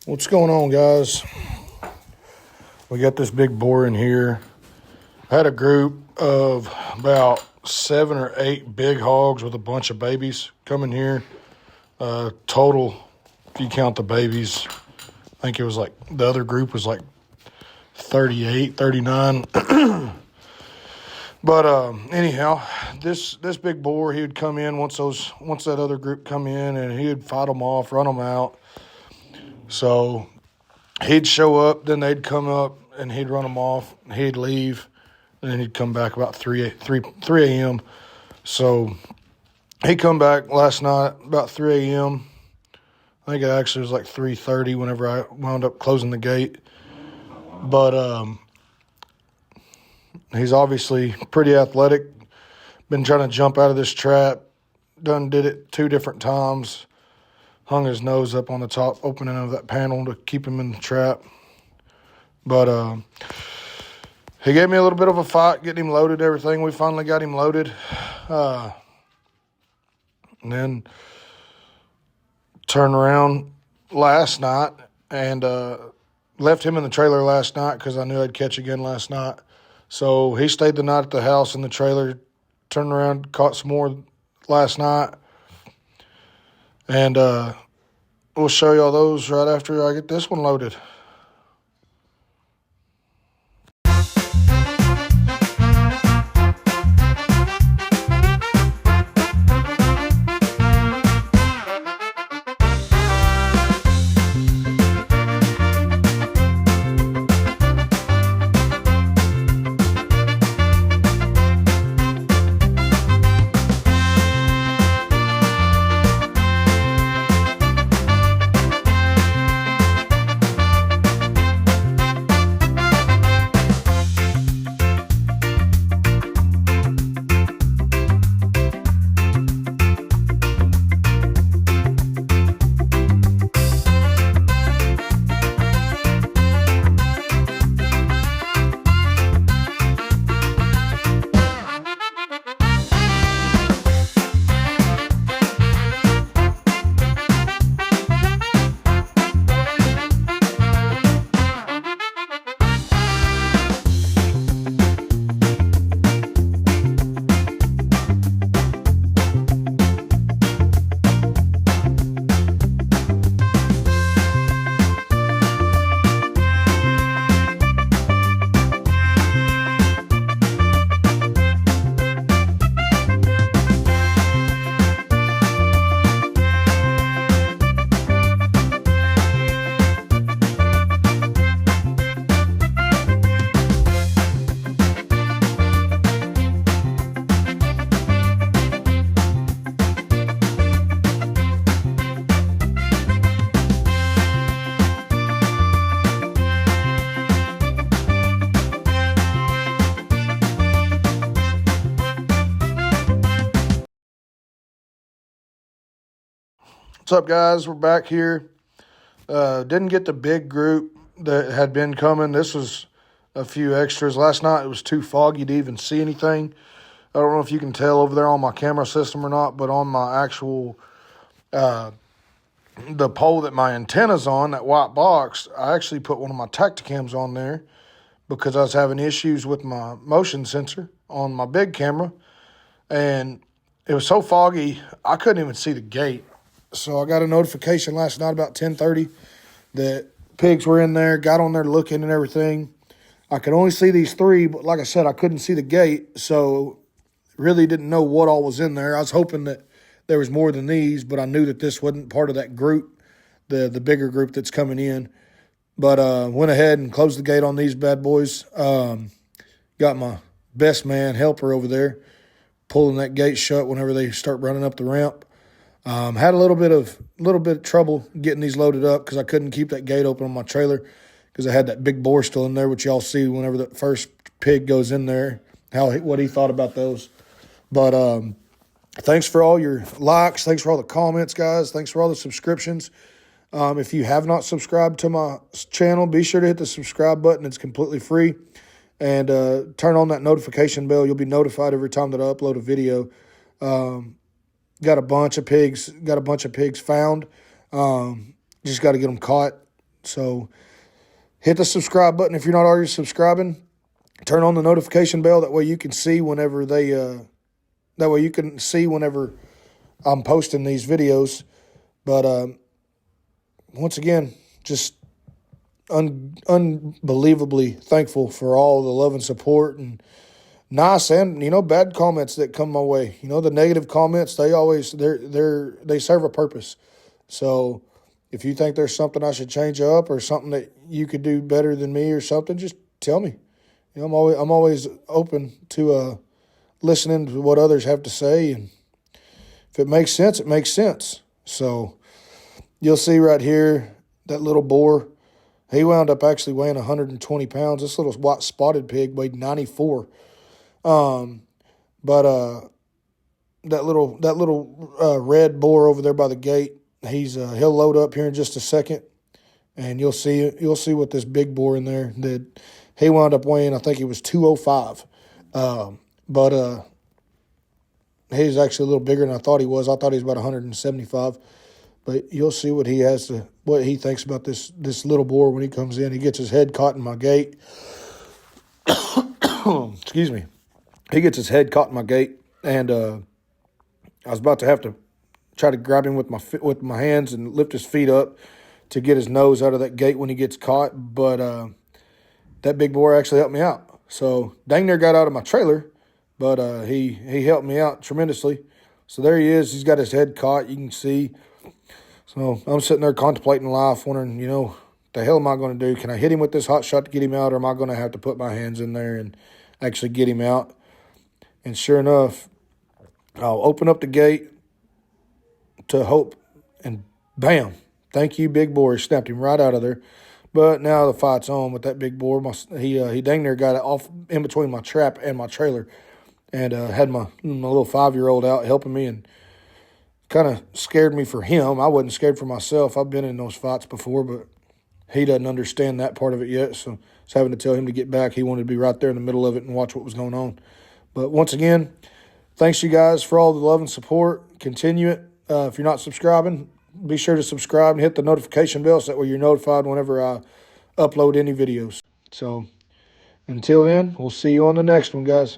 What's going on, guys? We got this big boar in here. I had a group of about 7 or 8 big hogs with a bunch of babies coming here. Total, if you count the babies, I think it was like the other group was like 38, 39. But anyhow, this big boar, he would come in once that other group come in, and he would fight them off, run them out. So he'd show up, then they'd come up, and he'd run them off. He'd leave, and then he'd come back about 3 a.m. So he come back last night about 3 a.m. I think it actually was like 3:30 whenever I wound up closing the gate. But he's obviously pretty athletic. Been trying to jump out of this trap. Did it 2 different times. Hung his nose up on the top opening of that panel to keep him in the trap. But he gave me a little bit of a fight, getting him loaded, everything. We finally got him loaded. And then turned around last night and left him in the trailer last night because I knew I'd catch again last night. So he stayed the night at the house in the trailer, turned around, caught some more last night. And we'll show y'all those right after I get this one loaded. What's up, guys? We're back here. Didn't get the big group that had been coming. This was a few extras. Last night it was too foggy to even see anything. I don't know if you can tell over there on my camera system or not, but on my actual, the pole that my antenna's on, that white box, I actually put one of my Tacticams on there because I was having issues with my motion sensor on my big camera. And it was so foggy, I couldn't even see the gate. So I got a notification last night about 10:30 that pigs were in there, got on there looking and everything. I could only see these 3, but like I said, I couldn't see the gate, so really didn't know what all was in there. I was hoping that there was more than these, but I knew that this wasn't part of that group, the bigger group that's coming in. But went ahead and closed the gate on these bad boys. Got my best man helper over there pulling that gate shut whenever they start running up the ramp. Had a little bit of trouble getting these loaded up because I couldn't keep that gate open on my trailer because I had that big boar still in there, which y'all see whenever the first pig goes in there, what he thought about those. But thanks for all your likes. Thanks for all the comments, guys. Thanks for all the subscriptions. If you have not subscribed to my channel, be sure to hit the subscribe button. It's completely free. And turn on that notification bell. You'll be notified every time that I upload a video. Got a bunch of pigs found. Just got to get them caught. So hit the subscribe button if you're not already subscribing. Turn on the notification bell. That way you can see whenever I'm posting these videos. But once again, just unbelievably thankful for all the love and support, and nice and bad comments that come my way. The negative comments, they serve a purpose. So if you think there's something I should change up or something that you could do better than me or something, just tell me. I'm always open to listening to what others have to say, and if it makes sense, it makes sense. So you'll see right here that little boar. He wound up actually weighing 120 pounds. This little white spotted pig weighed 94. But that little red boar over there by the gate, he'll load up here in just a second, and you'll see what this big boar in there did. He wound up weighing, I think he was 205. But he's actually a little bigger than I thought he was. I thought he was about 175. But you'll see what he thinks about this little boar when he comes in. He gets his head caught in my gate. Excuse me. He gets his head caught in my gate, and I was about to have to try to grab him with my hands and lift his feet up to get his nose out of that gate when he gets caught. But that big boar actually helped me out. So dang near got out of my trailer, but he helped me out tremendously. So there he is. He's got his head caught. You can see. So I'm sitting there contemplating life, wondering, what the hell am I going to do? Can I hit him with this hot shot to get him out, or am I going to have to put my hands in there and actually get him out? And sure enough, I'll open up the gate to hope, and bam, thank you, big boar. He snapped him right out of there. But now the fight's on with that big boar. He dang near got it off in between my trap and my trailer, and had my little 5-year-old out helping me, and kind of scared me for him. I wasn't scared for myself. I've been in those fights before, but he doesn't understand that part of it yet, so I was having to tell him to get back. He wanted to be right there in the middle of it and watch what was going on. But once again, thanks you guys for all the love and support. Continue it. If you're not subscribing, be sure to subscribe and hit the notification bell so that way you're notified whenever I upload any videos. So until then, we'll see you on the next one, guys.